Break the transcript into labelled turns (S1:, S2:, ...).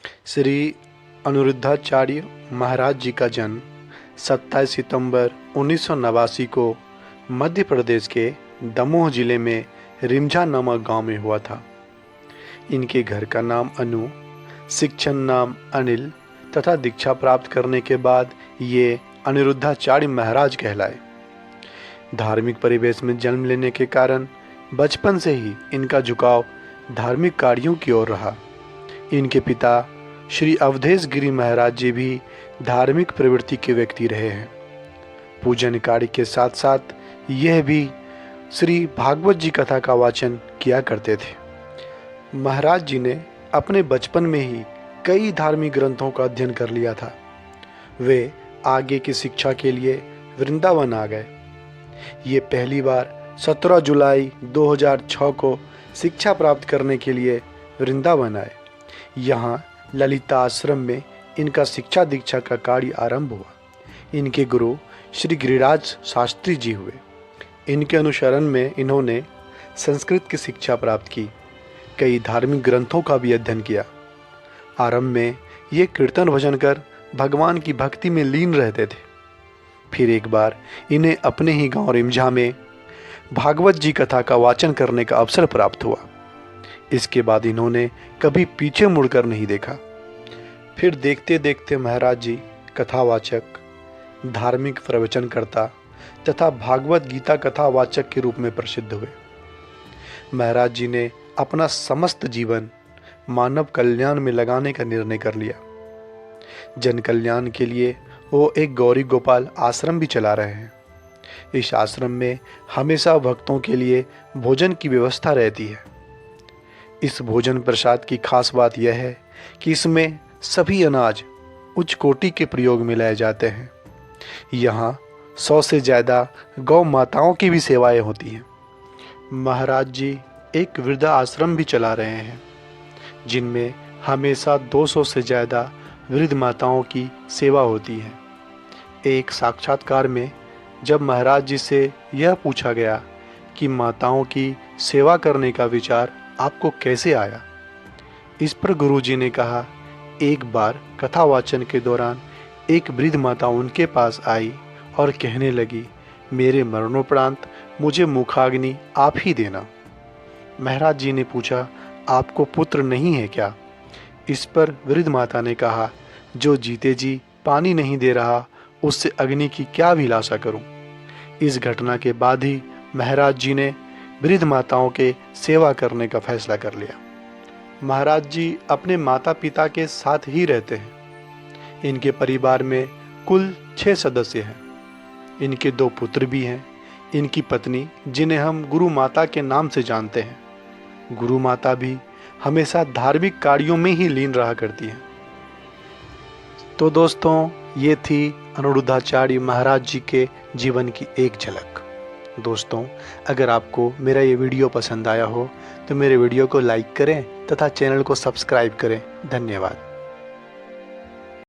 S1: श्री अनिरुद्धाचार्य महाराज जी का जन्म 27 सितंबर 1989 को मध्य प्रदेश के दमोह जिले में रिमझा नामक गांव में हुआ था। इनके घर का नाम अनु, शिक्षण नाम अनिल तथा दीक्षा प्राप्त करने के बाद ये अनिरुद्धाचार्य महाराज कहलाए। धार्मिक परिवेश में जन्म लेने के कारण बचपन से ही इनका झुकाव धार्मिक कार्यों की ओर रहा। इनके पिता श्री अवधेश गिरी महाराज जी भी धार्मिक प्रवृत्ति के व्यक्ति रहे हैं। पूजन कार्य के साथ साथ यह भी श्री भागवत जी कथा का वाचन किया करते थे। महाराज जी ने अपने बचपन में ही कई धार्मिक ग्रंथों का अध्ययन कर लिया था। वे आगे की शिक्षा के लिए वृंदावन आ गए। ये पहली बार 17 जुलाई 2006 को शिक्षा प्राप्त करने के लिए वृंदावन आए। यहाँ ललिता आश्रम में इनका शिक्षा दीक्षा का कार्य आरंभ हुआ। इनके गुरु श्री गिरिराज शास्त्री जी हुए। इनके अनुसरण में इन्होंने संस्कृत की शिक्षा प्राप्त की। कई धार्मिक ग्रंथों का भी अध्ययन किया। आरंभ में ये कीर्तन भजन कर भगवान की भक्ति में लीन रहते थे। फिर एक बार इन्हें अपने ही गांव रिमझा में भागवत जी कथा का वाचन करने का अवसर प्राप्त हुआ। इसके बाद इन्होंने कभी पीछे मुड़कर नहीं देखा। फिर देखते देखते महाराज जी कथावाचक, धार्मिक प्रवचनकर्ता तथा भागवत गीता कथावाचक के रूप में प्रसिद्ध हुए। महाराज जी ने अपना समस्त जीवन मानव कल्याण में लगाने का निर्णय कर लिया। जन कल्याण के लिए वो एक गौरी गोपाल आश्रम भी चला रहे हैं। इस आश्रम में हमेशा भक्तों के लिए भोजन की व्यवस्था रहती है। इस भोजन प्रसाद की खास बात यह है कि इसमें सभी अनाज उच्च कोटि के प्रयोग में लाए जाते हैं। यहाँ 100 से ज़्यादा गौ माताओं की भी सेवाएं होती हैं। महाराज जी एक वृद्धा आश्रम भी चला रहे हैं, जिनमें हमेशा 200 से ज़्यादा वृद्ध माताओं की सेवा होती है। एक साक्षात्कार में जब महाराज जी से यह पूछा गया कि माताओं की सेवा करने का विचार आपको कैसे आया, इस पर गुरुजी ने कहा, एक बार कथावाचन के दौरान एक वृद्ध माता उनके पास आई और कहने लगी, मेरे मरणोपरांत मुझे मुखाग्नि आप ही देना। महाराज जी ने पूछा, आपको पुत्र नहीं है क्या? इस पर वृद्ध माता ने कहा, जो जीते जी पानी नहीं दे रहा उससे अग्नि की क्या अभिलाषा करूं। इस घटना के बाद ही महाराज जी ने वृद्ध माताओं के सेवा करने का फैसला कर लिया। महाराज जी अपने माता पिता के साथ ही रहते हैं। इनके परिवार में कुल 6 सदस्य हैं। इनके 2 पुत्र भी हैं। इनकी पत्नी, जिन्हें हम गुरु माता के नाम से जानते हैं। गुरु माता भी हमेशा धार्मिक कार्यों में ही लीन रहा करती हैं। तो दोस्तों, ये थी अनिरुद्धाचार्य महाराज जी के जीवन की एक झलक। दोस्तों, अगर आपको मेरा ये वीडियो पसंद आया हो तो मेरे वीडियो को लाइक करें तथा चैनल को सब्सक्राइब करें। धन्यवाद।